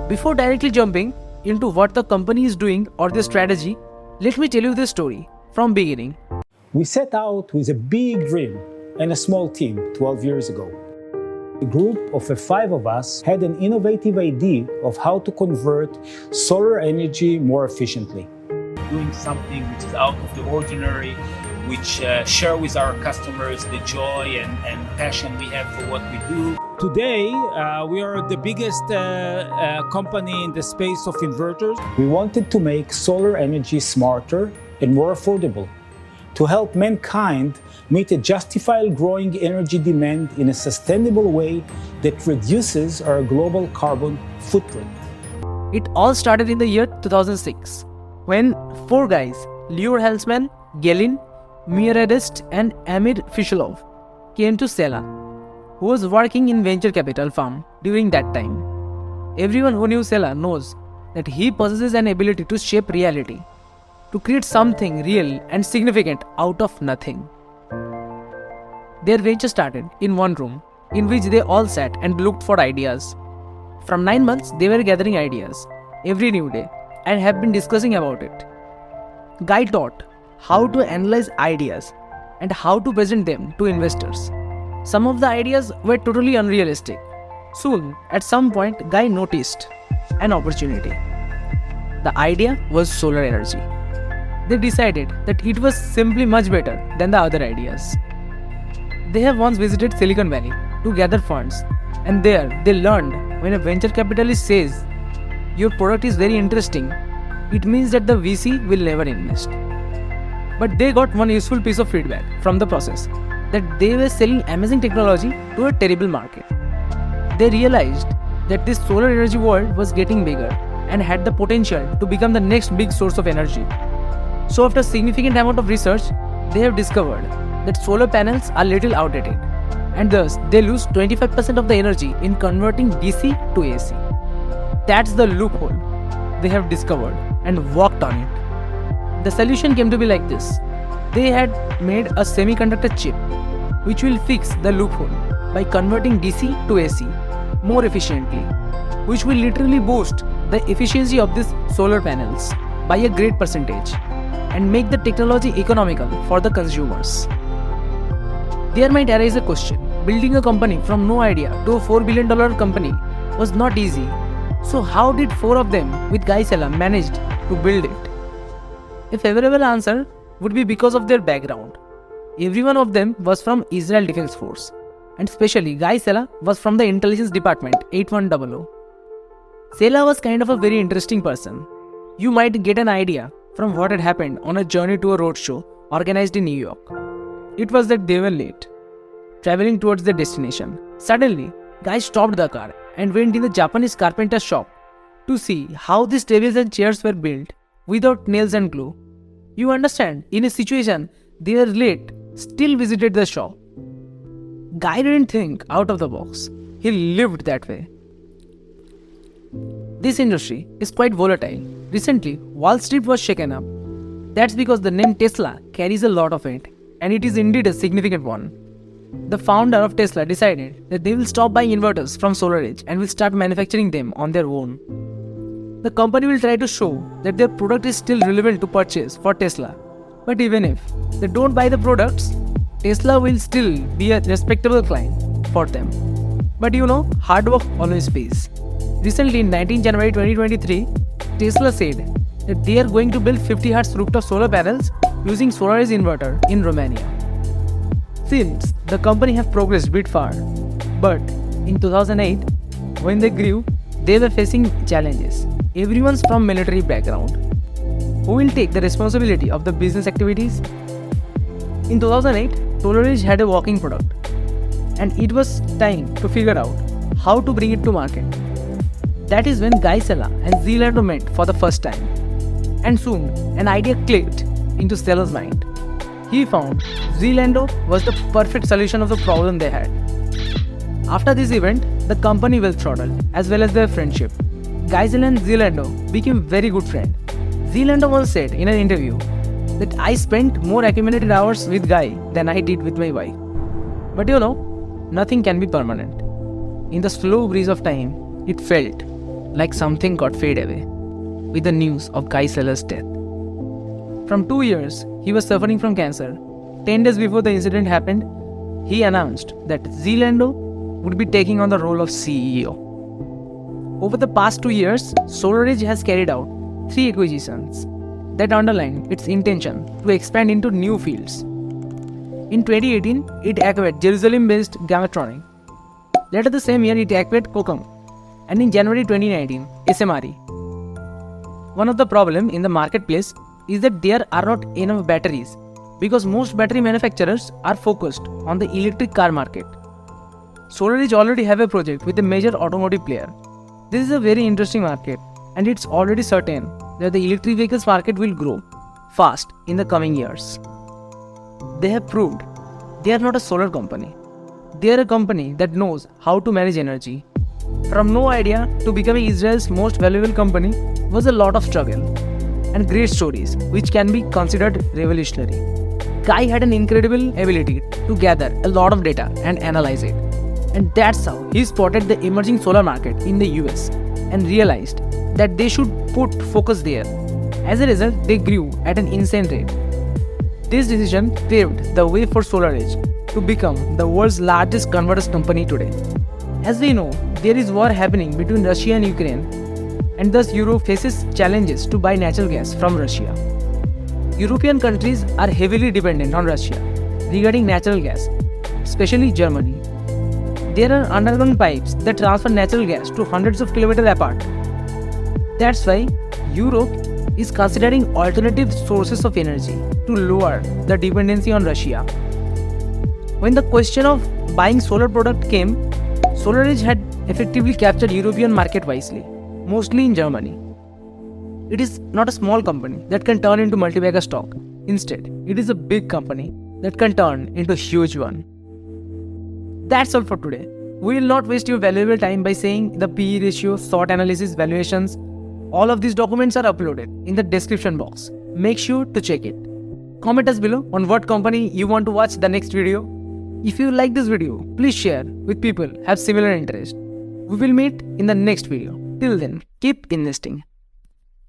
Before directly jumping into what the company is doing or their strategy, let me tell you this story from beginning. We set out with a big dream and a small team 12 years ago. A group of 5 of us had an innovative idea of how to convert solar energy more efficiently. Doing something which is out of the ordinary, which share with our customers the joy and passion we have for what we do. Today, we are the biggest company in the space of inverters. We wanted to make solar energy smarter and more affordable, to help mankind meet a justified growing energy demand in a sustainable way that reduces our global carbon footprint. It all started in the year 2006 when 4 guys, Lior Halsman, Gelin, Miradest and Amir Fishelov, came to Sella, who was working in venture capital firm during that time. Everyone who knew Sella knows that he possesses an ability to shape reality, to create something real and significant out of nothing. Their venture started in one room in which they all sat and looked for ideas. From 9 months, they were gathering ideas every new day and have been discussing about it. Guy taught how to analyze ideas and how to present them to investors. Some of the ideas were totally unrealistic. Soon, at some point, Guy noticed an opportunity. The idea was solar energy. They decided that it was simply much better than the other ideas. They have once visited Silicon Valley to gather funds, and there they learned when a venture capitalist says your product is very interesting, it means that the VC will never invest. But they got one useful piece of feedback from the process, that they were selling amazing technology to a terrible market. They realized that this solar energy world was getting bigger and had the potential to become the next big source of energy. So after a significant amount of research, they have discovered that solar panels are little outdated and thus they lose 25% of the energy in converting DC to AC. That's the loophole they have discovered and worked on it. The solution came to be like this. They had made a semiconductor chip which will fix the loophole by converting DC to AC more efficiently, which will literally boost the efficiency of these solar panels by a great percentage and make the technology economical for the consumers. There might arise a question. Building a company from no idea to a $4 billion company was not easy. So how did 4 of them with Guy Sella managed to build it? A favorable answer would be because of their background. Every one of them was from Israel Defense Force, and especially Guy Sella was from the Intelligence Department 8100. Sella was kind of a very interesting person. You might get an idea from what had happened on a journey to a roadshow organized in New York. It was that they were late, traveling towards their destination. Suddenly, Guy stopped the car and went in the Japanese carpenter shop to see how these tables and chairs were built without nails and glue. You understand, in a situation they were late, still visited the shop. Guy didn't think out of the box. He lived that way. This industry is quite volatile. Recently, Wall Street was shaken up. That's because the name Tesla carries a lot of it, and it is indeed a significant one. The founder of Tesla decided that they will stop buying inverters from SolarEdge and will start manufacturing them on their own. The company will try to show that their product is still relevant to purchase for Tesla. But even if they don't buy the products, Tesla will still be a respectable client for them. But hard work always pays. Recently, in 19 January 2023, Tesla said that they are going to build 50 Hz rooftop solar panels using SolarEdge inverter in Romania. Since the company have progressed a bit far, but in 2008, when they grew, they were facing challenges. Everyone's from military background. Who will take the responsibility of the business activities? In 2008, SolarEdge had a working product, and it was time to figure out how to bring it to market. That is when Guy Sella and Zilando met for the first time. And soon, an idea clicked into Sella's mind. He found Zilando was the perfect solution of the problem they had. After this event, the company will throttle, as well as their friendship. Guy Sella and Zilando became very good friends. Zilando once said in an interview that I spent more accumulated hours with Guy than I did with my wife. But nothing can be permanent. In the slow breeze of time, it felt like something got fade away with the news of Guy Sella's death. From 2 years, he was suffering from cancer. 10 days before the incident happened, he announced that Zalando would be taking on the role of CEO. Over the past 2 years, SolarEdge has carried out 3 acquisitions that underline its intention to expand into new fields. In 2018, it acquired Jerusalem-based Gamatronic. Later the same year, it acquired Qualcomm, and in January 2019, SMRE. One of the problems in the marketplace is that there are not enough batteries because most battery manufacturers are focused on the electric car market. SolarEdge already have a project with a major automotive player. This is a very interesting market, and it's already certain that the electric vehicles market will grow fast in the coming years. They have proved they are not a solar company. They are a company that knows how to manage energy. From no idea to becoming Israel's most valuable company was a lot of struggle and great stories which can be considered revolutionary. Guy had an incredible ability to gather a lot of data and analyze it. And that's how he spotted the emerging solar market in the US and realized that they should put focus there. As a result, they grew at an insane rate. This decision paved the way for SolarEdge to become the world's largest converters company today. As we know, there is war happening between Russia and Ukraine, and thus Europe faces challenges to buy natural gas from Russia. European countries are heavily dependent on Russia regarding natural gas, especially Germany. There are underground pipes that transfer natural gas to hundreds of kilometers apart. That's why Europe is considering alternative sources of energy to lower the dependency on Russia. When the question of buying solar product came, SolarEdge had effectively captured European market wisely, mostly in Germany. It is not a small company that can turn into multi-bagger stock. Instead, it is a big company that can turn into a huge one. That's all for today. We will not waste your valuable time by saying the PE ratio, SWOT analysis, valuations. All of these documents are uploaded in the description box. Make sure to check it. Comment us below on what company you want to watch the next video. If you like this video, please share with people who have similar interest. We will meet in the next video. Till then, keep investing.